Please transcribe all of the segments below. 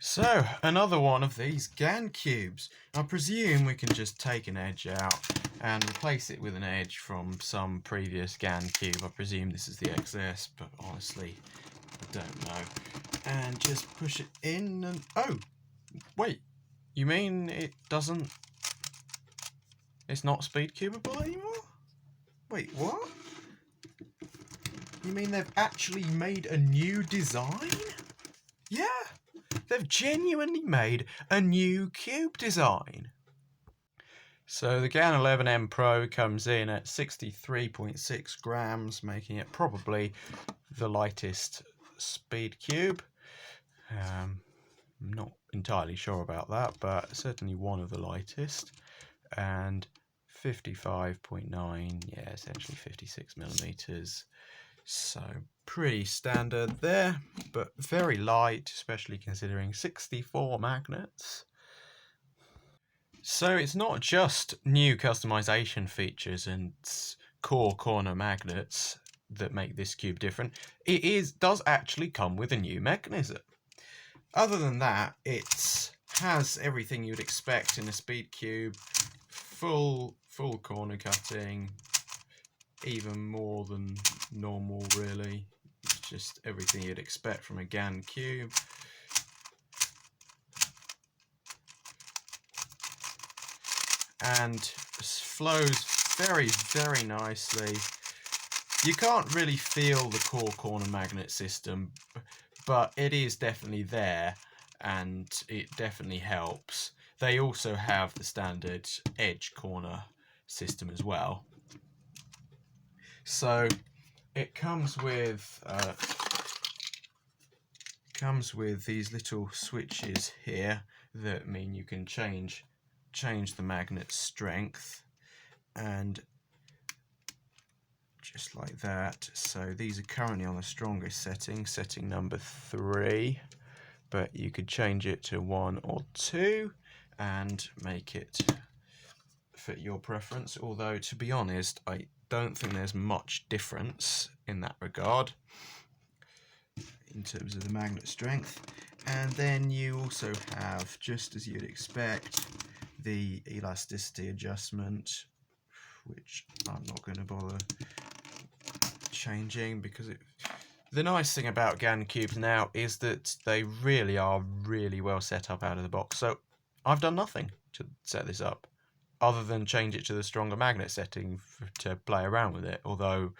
So, another one of these GAN cubes. I presume we can just take an edge out and replace it with an edge from some previous GAN cube. I presume this is the XS, but honestly, I don't know. And just push it in and... oh! Wait, you mean it doesn't... it's not speedcubable anymore? Wait, what? You mean they've actually made a new design? Yeah! They've genuinely made a new cube design. So the GAN 11M Pro comes in at 63.6 grams, making it probably the lightest speed cube. I'm not entirely sure about that, but certainly one of the lightest. And 55.9, yeah, essentially 56 millimeters. So pretty standard there, but very light, especially considering 64 magnets. So it's not just new customization features and core corner magnets that make this cube different. It does actually come with a new mechanism. Other than that, it has everything you'd expect in a speed cube. Full corner cutting, even more than normal really. It's just everything you'd expect from a GAN cube. And flows very, very nicely. You can't really feel the core corner magnet system, but it is definitely there and it definitely helps. They also have the standard edge corner system as well. So it comes with these little switches here that mean you can change the magnet strength, and just like that. So these are currently on the strongest setting number 3, but you could change it to 1 or 2 and make it fit your preference, although to be honest I don't think there's much difference in that regard in terms of the magnet strength. And then you also have, just as you'd expect, the elasticity adjustment, which I'm not going to bother changing because the nice thing about GAN cubes now is that they really are really well set up out of the box. So I've done nothing to set this up other than change it to the stronger magnet setting to play around with it. Although,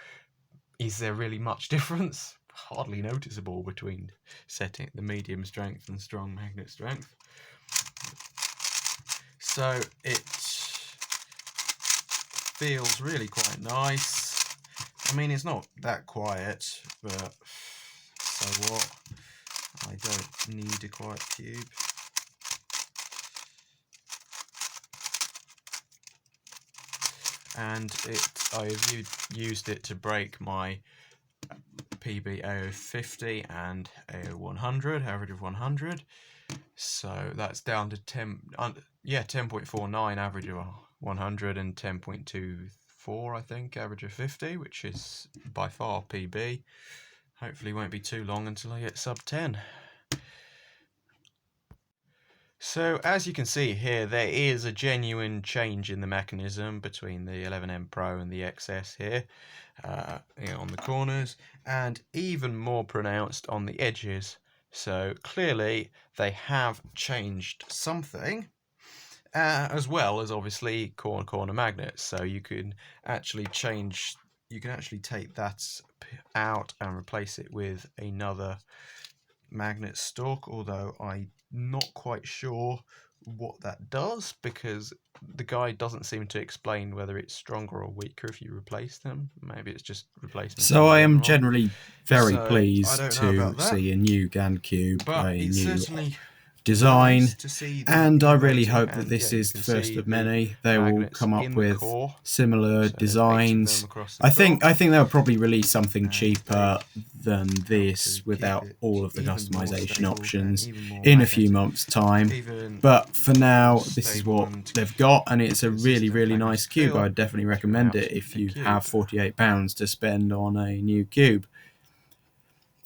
is there really much difference? Hardly noticeable between setting the medium strength and strong magnet strength. So it feels really quite nice. I mean, it's not that quiet, but so what? I don't need a quiet cube. And I've used it to break my PB AO50 and AO100, average of 100. So that's down to 10.49 average of 100 and 10.24 I think average of 50, which is by far PB. Hopefully won't be too long until I get sub 10. So as you can see here, there is a genuine change in the mechanism between the 11M Pro and the XS here, on the corners, and even more pronounced on the edges. So clearly they have changed something, as well as obviously corner magnets. So you can actually take that out and replace it with another magnet stalk, although I'm not quite sure what that does because the guide doesn't seem to explain whether it's stronger or weaker if you replace them. Maybe it's just replacement. So I am generally very pleased to see a new GAN cube, a new design, and I really hope that this is the first of many. They will come up with similar designs. I think they'll probably release something cheaper than this without all of the customization options in a few months' time. But for now, this is what they've got, and it's a really nice cube. I'd definitely recommend it if you have £48 to spend on a new cube.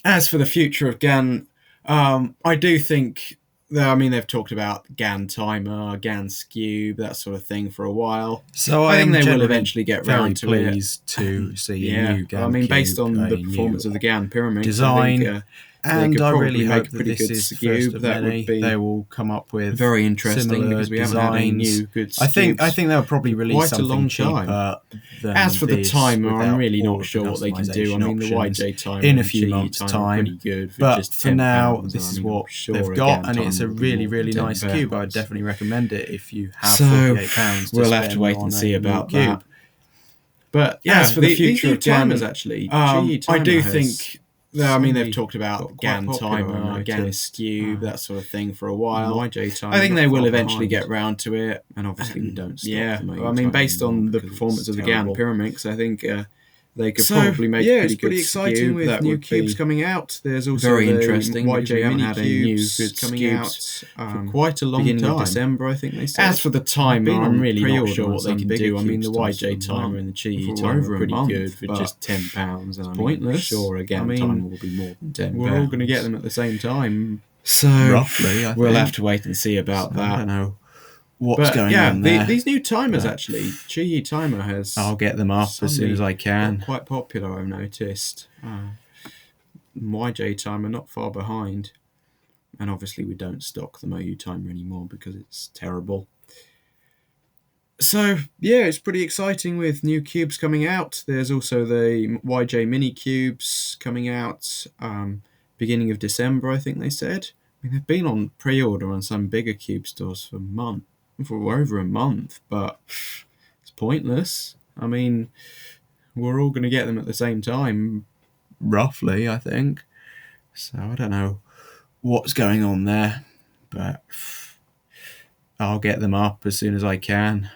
As for the future of GAN, I do think I mean, they've talked about GAN timer, GAN cube, that sort of thing for a while. So I think they will eventually get round to it. Very pleased to see a new GAN I mean, cube, based on the performance of the GAN pyramid design. And I really hope that this is the first of that many. Would be they will come up with very interesting because we haven't had any designs. new good I think they'll probably release quite something a long cheaper time. than As for the this timer, I'm really all not of sure what they can do. I customization mean, the options YJ timer in a and few GE months' timer are time. pretty good for But just for £10. now, And this I is mean, what sure they've a got, GAN and it's a timer will be really, more than really nice £10. cube. I'd definitely recommend it if you have So, £48 to we'll spend have to wait on and see a about new cube. that. But yeah, as for the future of timers, GAN, actually, I do has think. I mean, they've talked got about quite GAN popular, timer, I've GAN noticed. cube, that sort of thing for a while. YJ timer, I think not they will far eventually behind. get round to it. And obviously we don't stock Yeah, the I mean, based on the performance of the GAN pyramid, I think they could probably make a pretty good exciting cube. with that new would cubes be coming out. There's also very the interesting. YJ haven't mini had any new cubes good coming cubes out for quite a long beginning time. of December, I think they said. As for the timer, Been I'm on really not pre-order sure on what they some can bigger do. I mean, the cube stores YJ for timer month- and the GE for timer over are a pretty month, good for but just £10. And it's I'm pointless. sure a GAN timer will be more than £10. We're all going to get them at the same time. So Roughly, I we'll think. have to wait and see about So, that. I don't know what's going on there. These new timers but actually, GE timer has. I'll get them up as soon as I can. Quite popular, I've noticed. YJ timer not far behind, and obviously we don't stock the MoU timer anymore because it's terrible. So yeah, it's pretty exciting with new cubes coming out. There's also the YJ mini cubes coming out beginning of December, I think they said. I mean, they've been on pre-order on some bigger cube stores for over a month, but it's pointless. I mean, we're all going to get them at the same time, roughly, I think. So I don't know what's going on there, but I'll get them up as soon as I can.